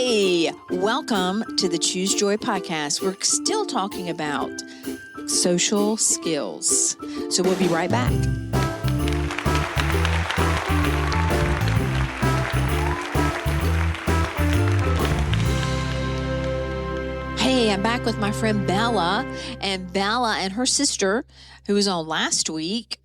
Hey, welcome to the Choose Joy podcast. We're still talking about social skills. So we'll be right back. Hey, I'm back with my friend Bella, and her sister, who was on last week.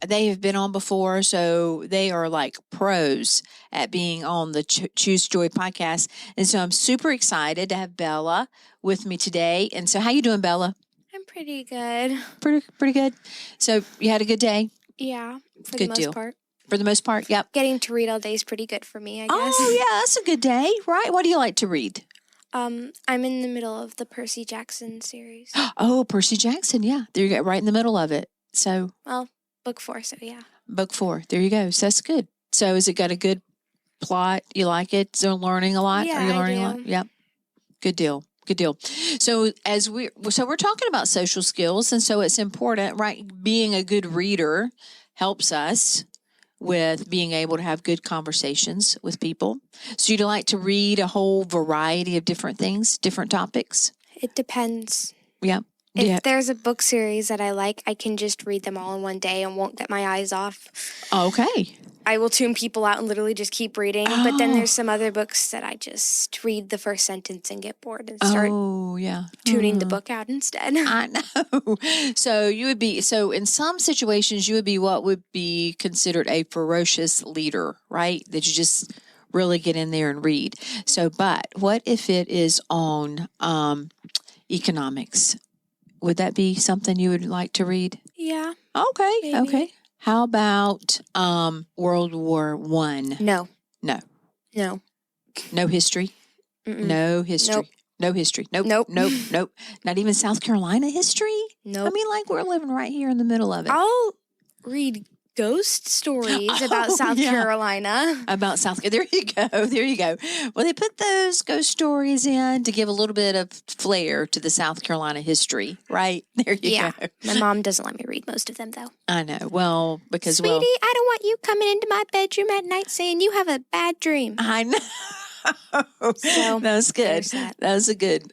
They have been on before, so they are like pros at being on the Choose Joy podcast. And so I'm super excited to have Bella with me today. And so how you doing, Bella? I'm pretty good. Pretty good. So you had a good day? Yeah, for Good the most deal. part. For the most part, yep. Getting to read all day is pretty good for me, I guess. Oh, yeah, that's a good day, right? What do you like to read? I'm in the middle of the Percy Jackson series. Oh, Percy Jackson, yeah. There you go, right in the middle of it. So, well, book 4, so yeah. Book 4, there you go. So that's good. So has it got a good plot? You like it? So learning a lot? Yeah, Are you learning I a do. lot? Yep. Good deal. So we're talking about social skills, and so it's important, right? Being a good reader helps us with being able to have good conversations with people. So you'd like to read a whole variety of different things, different topics? It depends. Yeah. If there's a book series that I like, I can just read them all in one day and won't get my eyes off. Okay. I will tune people out and literally just keep reading. But then there's some other books that I just read the first sentence and get bored and start tuning the book out instead. I know. So in some situations, you would be what would be considered a ferocious leader, right? That you just really get in there and read. So, but what if it is on economics? Would that be something you would like to read? Yeah. Okay. Maybe. Okay. How about World War I? No. No. No history? Mm-mm. No history. Nope. No history. Nope. Not even South Carolina history? Nope. I mean, like we're living right here in the middle of it. I'll read ghost stories about South Carolina. About South Carolina. There you go. Well, they put those ghost stories in to give a little bit of flair to the South Carolina history, right? There you go. My mom doesn't let me read most of them, though. I know. Well, because, Sweetie, I don't want you coming into my bedroom at night saying you have a bad dream. I know. So, that was good. That was a good,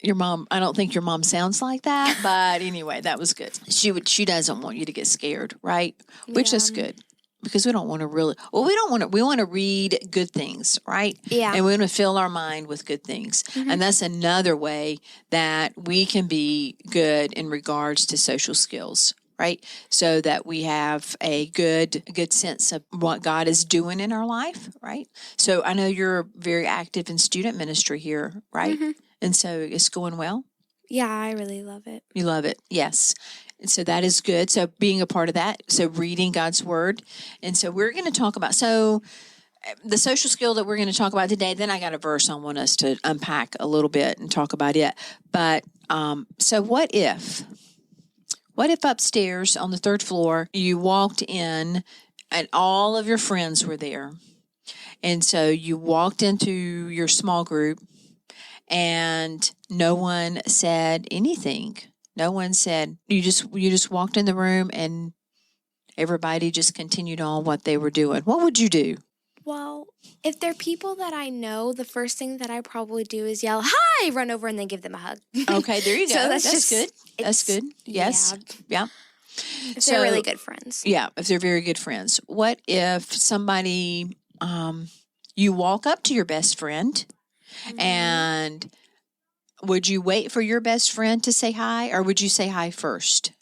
your mom, I don't think your mom sounds like that, but anyway, that was good. She doesn't want you to get scared, right? Which is good because we don't want to we want to read good things, right? Yeah. And we want to fill our mind with good things. Mm-hmm. And that's another way that we can be good in regards to social skills, right? So that we have a good sense of what God is doing in our life, right? So I know you're very active in student ministry here, right? Mm-hmm. And so it's going well? Yeah, I really love it. You love it, yes. And so that is good. So being a part of that, so reading God's Word. And so we're going to talk about, the social skill that we're going to talk about today, then I got a verse I want us to unpack a little bit and talk about it. But so what if upstairs on the 3rd floor, you walked in and all of your friends were there. And so you walked into your small group and no one said anything. No one said, you just walked in the room and everybody just continued on what they were doing. What would you do? Well, if they're people that I know, the first thing that I probably do is yell, "Hi!" run over and then give them a hug. Okay, there you go. So that's good. That's good. Yes. Yeah. If they're really good friends. Yeah, if they're very good friends. What if somebody, you walk up to your best friend and would you wait for your best friend to say hi or would you say hi first?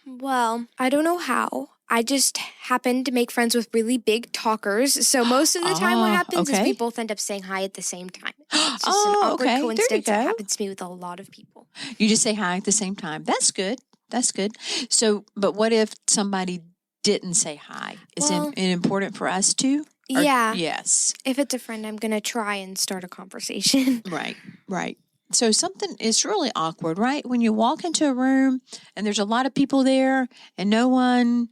Well, I don't know how. I just happen to make friends with really big talkers. So most of the time what happens is we both end up saying hi at the same time. It's just an awkward coincidence that happens to me with a lot of people. You just say hi at the same time. That's good. That's good. So, but what if somebody didn't say hi? Is it important for us to? Yeah. Yes. If it's a friend, I'm going to try and start a conversation. Right. So it's really awkward, right? When you walk into a room and there's a lot of people there and no one,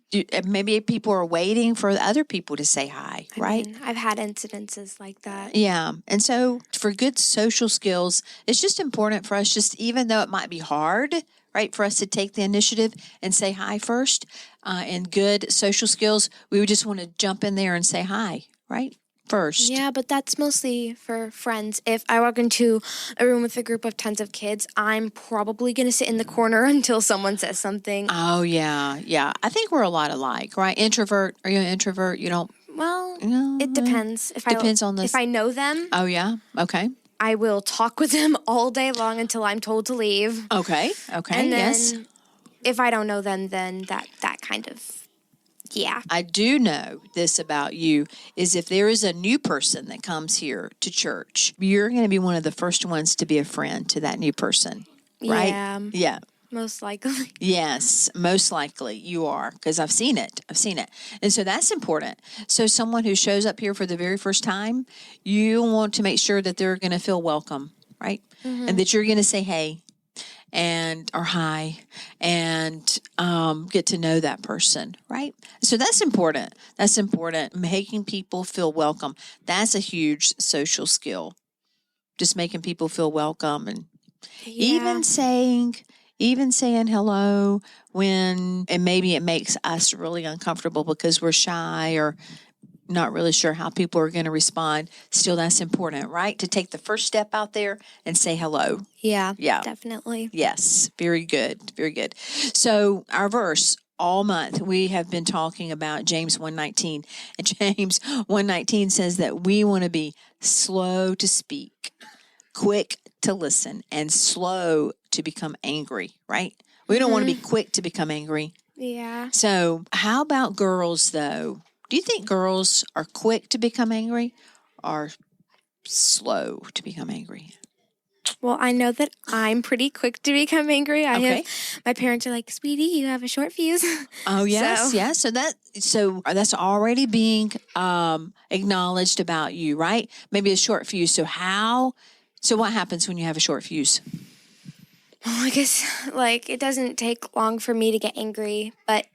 maybe people are waiting for other people to say hi, right? I've had incidences like that. Yeah. And so for good social skills, it's just important for us, just even though it might be hard, right, for us to take the initiative and say hi first. And good social skills, we would just want to jump in there and say hi, right? first. Yeah, but that's mostly for friends. If I walk into a room with a group of tons of kids, I'm probably going to sit in the corner until someone says something. Oh, yeah. Yeah. I think we're a lot alike, right? Introvert. Are you an introvert? You don't... Well, it depends. Depends on if I know them. Oh, yeah? Okay. I will talk with them all day long until I'm told to leave. Okay. And Yes. then if I don't know them, then that kind of, yeah. I do know this about you is if there is a new person that comes here to church, you're going to be one of the first ones to be a friend to that new person, right? Yeah. Yeah. Most likely. Yes, most likely you are, because I've seen it. And so that's important. So someone who shows up here for the very first time, you want to make sure that they're going to feel welcome, right? Mm-hmm. And that you're going to say hey or hi and get to know that person, right? So that's important. That's important. Making people feel welcome. That's a huge social skill. Just making people feel welcome and even saying hello when, and maybe it makes us really uncomfortable because we're shy or not really sure how people are going to respond. Still, that's important, right? To take the first step out there and say hello. Yeah, definitely. Yes, very good, very good. So our verse all month, we have been talking about James 1:19. And James 1:19 says that we want to be slow to speak, quick to listen, and slow to become angry, right? We don't want to be quick to become angry. Yeah. So how about girls, though? Do you think girls are quick to become angry or slow to become angry? Well, I know that I'm pretty quick to become angry. My parents are like, "Sweetie, you have a short fuse." Oh, yes, yes. So that's already being acknowledged about you, right? Maybe a short fuse. So what happens when you have a short fuse? Well, I guess, it doesn't take long for me to get angry, but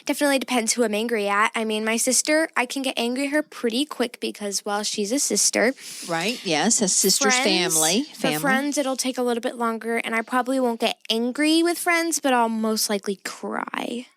definitely depends who I'm angry at. I mean, my sister, I can get angry at her pretty quick because, well, she's a sister. Right, yes, a sister's family. For friends, it'll take a little bit longer, and I probably won't get angry with friends, but I'll most likely cry.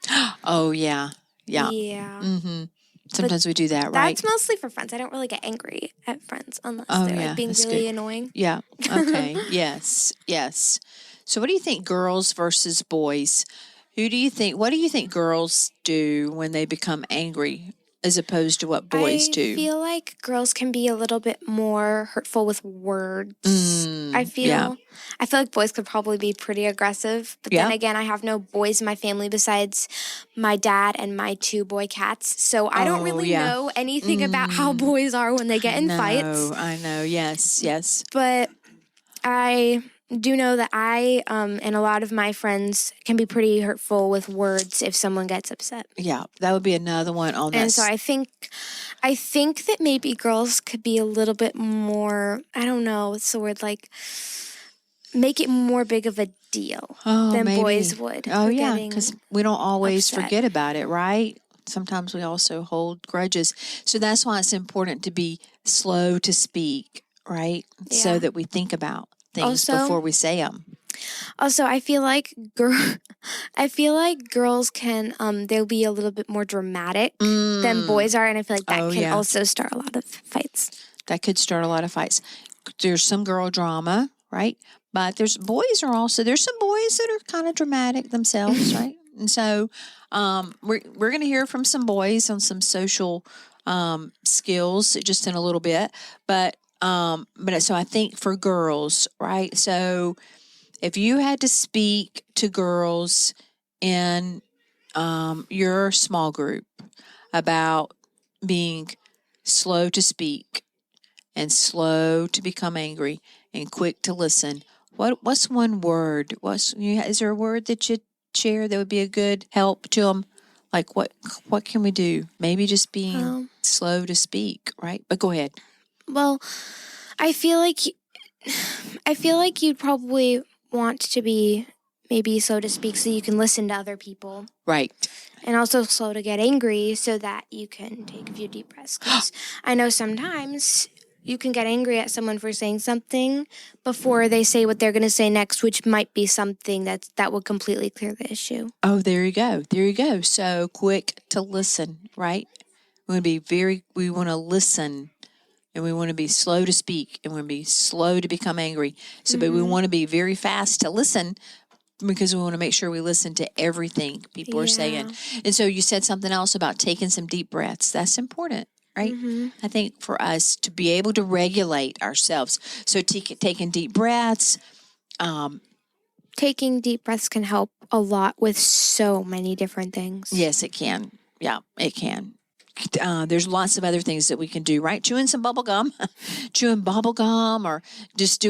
Oh, yeah. Yeah. Yeah. Mm-hmm. Sometimes we do that, right? That's mostly for friends. I don't really get angry at friends unless they're being really annoying. Yeah. Okay. Yes. Yes. So what do you think, girls versus boys? What do you think girls do when they become angry as opposed to what boys do? I feel like girls can be a little bit more hurtful with words. I feel like boys could probably be pretty aggressive. But then again, I have no boys in my family besides my dad and my 2 boy cats. So I don't really know anything about how boys are when they get in fights. I know. Yes. Yes. But I do know that I and a lot of my friends can be pretty hurtful with words if someone gets upset. Yeah, that would be another one on this. And so I think that maybe girls could be a little bit more, I don't know, what's the word, make it more big of a deal than boys would. Oh, yeah, because we don't always forget about it, right? Sometimes we also hold grudges. So that's why it's important to be slow to speak, right? Yeah. So that we think about things before we say them. Also, I feel like girls can they'll be a little bit more dramatic than boys are, and I feel like that can also start a lot of fights. That could start a lot of fights. There's some girl drama, right? But there's some boys that are kind of dramatic themselves, right? And so we're going to hear from some boys on some social skills just in a little bit, but so I think for girls, right? So if you had to speak to girls in your small group about being slow to speak and slow to become angry and quick to listen, what's one word? Is there a word that you'd share that would be a good help to them? Like what can we do? Maybe just being slow to speak, right? But go ahead. Well, I feel like you'd probably want to be maybe slow to speak so you can listen to other people. Right. And also slow to get angry so that you can take a few deep breaths. Because I know sometimes you can get angry at someone for saying something before they say what they're going to say next, which might be something that would completely clear the issue. Oh, there you go. There you go. So quick to listen, right? We want to listen and we want to be slow to speak, and we want to be slow to become angry. So, but we want to be very fast to listen, because we want to make sure we listen to everything people are saying. And so you said something else about taking some deep breaths. That's important, right? I think for us to be able to regulate ourselves. So taking deep breaths. Taking deep breaths can help a lot with so many different things. Yes, it can. Yeah, it can. There's lots of other things that we can do, right? Chewing some bubble gum, or just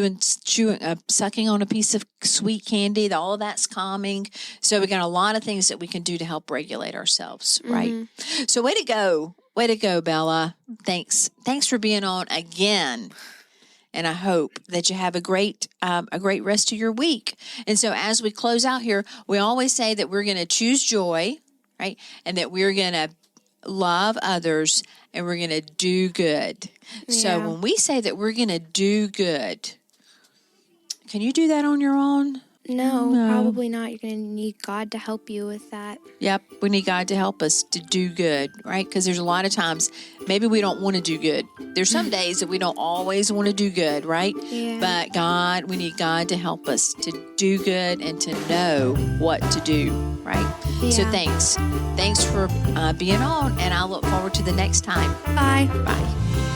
sucking on a piece of sweet candy. All of that's calming. So we got a lot of things that we can do to help regulate ourselves, right? So way to go, Bella. Thanks for being on again. And I hope that you have a great rest of your week. And so as we close out here, we always say that we're going to choose joy, right? And that we're going to love others, and we're going to do good. Yeah. So when we say that we're going to do good, can you do that on your own? No, probably not. You're going to need God to help you with that. Yep, we need God to help us to do good, right? Because there's a lot of times maybe we don't want to do good. There's some days that we don't always want to do good, right? Yeah. But we need God to help us to do good and to know what to do, right? Yeah. So thanks for being on, and I look forward to the next time. Bye. Bye.